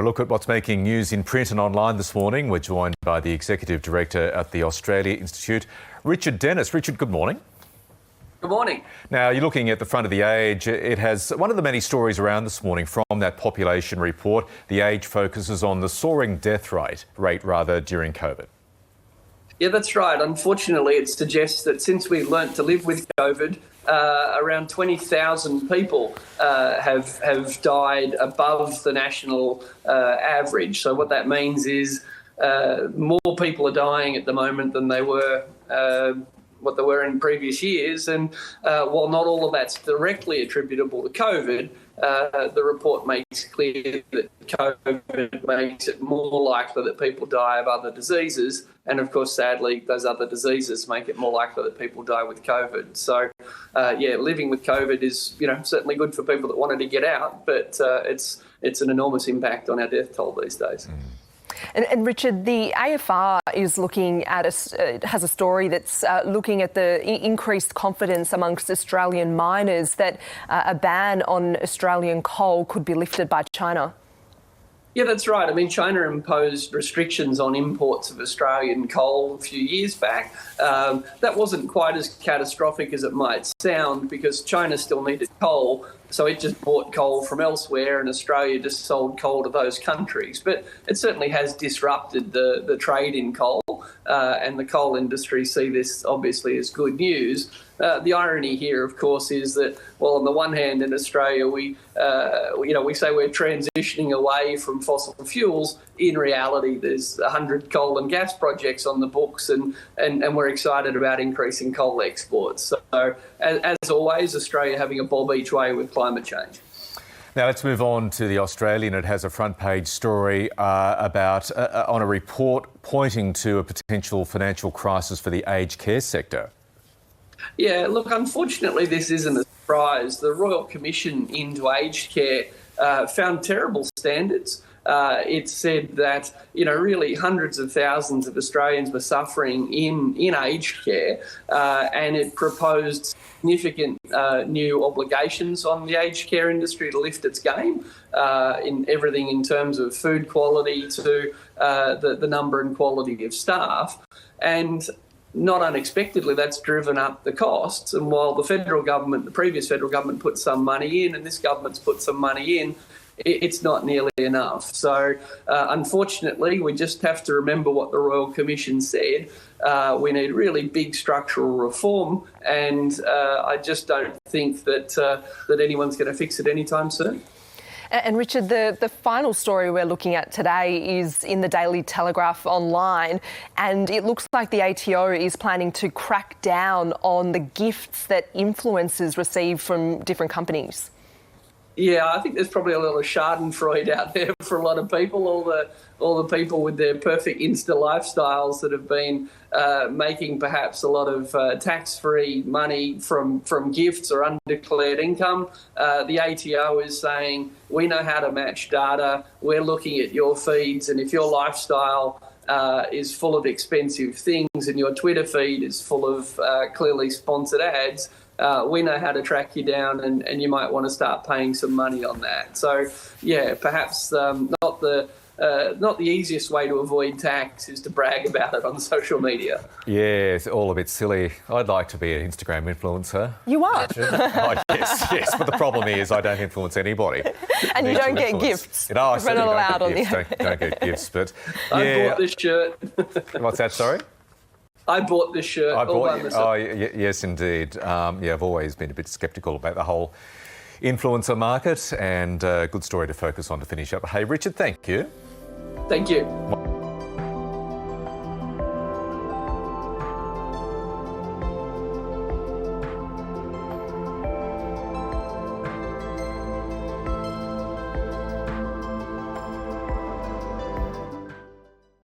look at what's making news in print and online this morning. We're joined by the Executive Director at the Australia Institute, Richard Dennis. Richard, good morning. Good morning. Now, you're looking at the front of The Age. It has one of the many stories around this morning from that population report. The Age focuses on the soaring death rate during COVID. Yeah, that's right. Unfortunately, it suggests that since we learnt to live with COVID, around 20,000 people have died above the national average. So what that means is more people are dying at the moment than they were what they were in previous years. And while not all of that's directly attributable to COVID, the report makes clear that COVID makes it more likely that people die of other diseases. And of course, sadly, those other diseases make it more likely that people die with COVID. So, living with COVID is, certainly good for people that wanted to get out, but it's an enormous impact on our death toll these days. And Richard, the AFR is looking at has a story that's looking at the increased confidence amongst Australian miners that a ban on Australian coal could be lifted by China. Yeah, that's right. I mean, China imposed restrictions on imports of Australian coal a few years back. That wasn't quite as catastrophic as it might sound because China still needed coal, so it just bought coal from elsewhere and Australia just sold coal to those countries. But it certainly has disrupted the trade in coal, and the coal industry see this obviously as good news. The irony here, of course, is that, well, on the one hand, in Australia, we say we're transitioning away from fossil fuels. In reality, there's 100 coal and gas projects on the books, and we're excited about increasing coal exports. So, as always, Australia having a bob each way with climate change. Now let's move on to The Australian. It has a front page story on a report pointing to a potential financial crisis for the aged care sector. Yeah, look, unfortunately, this isn't a surprise. The Royal Commission into Aged Care found terrible standards. It said that, really hundreds of thousands of Australians were suffering in aged care, and it proposed significant new obligations on the aged care industry to lift its game in everything in terms of food quality to the number and quality of staff. And not unexpectedly, that's driven up the costs. And while the previous federal government put some money in and this government's put some money in, it's not nearly enough. So, unfortunately, we just have to remember what the Royal Commission said. We need really big structural reform, and I just don't think that anyone's going to fix it anytime soon. And Richard, the final story we're looking at today is in the Daily Telegraph online, and it looks like the ATO is planning to crack down on the gifts that influencers receive from different companies. Yeah, I think there's probably a little schadenfreude out there for a lot of people, all the people with their perfect Insta lifestyles that have been making perhaps a lot of tax-free money from gifts or undeclared income. The ATO is saying, we know how to match data, we're looking at your feeds, and if your lifestyle is full of expensive things and your Twitter feed is full of clearly sponsored ads, we know how to track you down, and you might want to start paying some money on that. So, yeah, perhaps not the easiest way to avoid tax is to brag about it on social media. Yeah, it's all a bit silly. I'd like to be an Instagram influencer. You are? Yes, but the problem is I don't influence anybody. And you don't get gifts. No, I certainly don't get gifts. Don't get gifts, but I bought this shirt. What's that, sorry? I bought this shirt. Yes, indeed. I've always been a bit sceptical about the whole influencer market, and a good story to focus on to finish up. Hey, Richard, thank you. Thank you.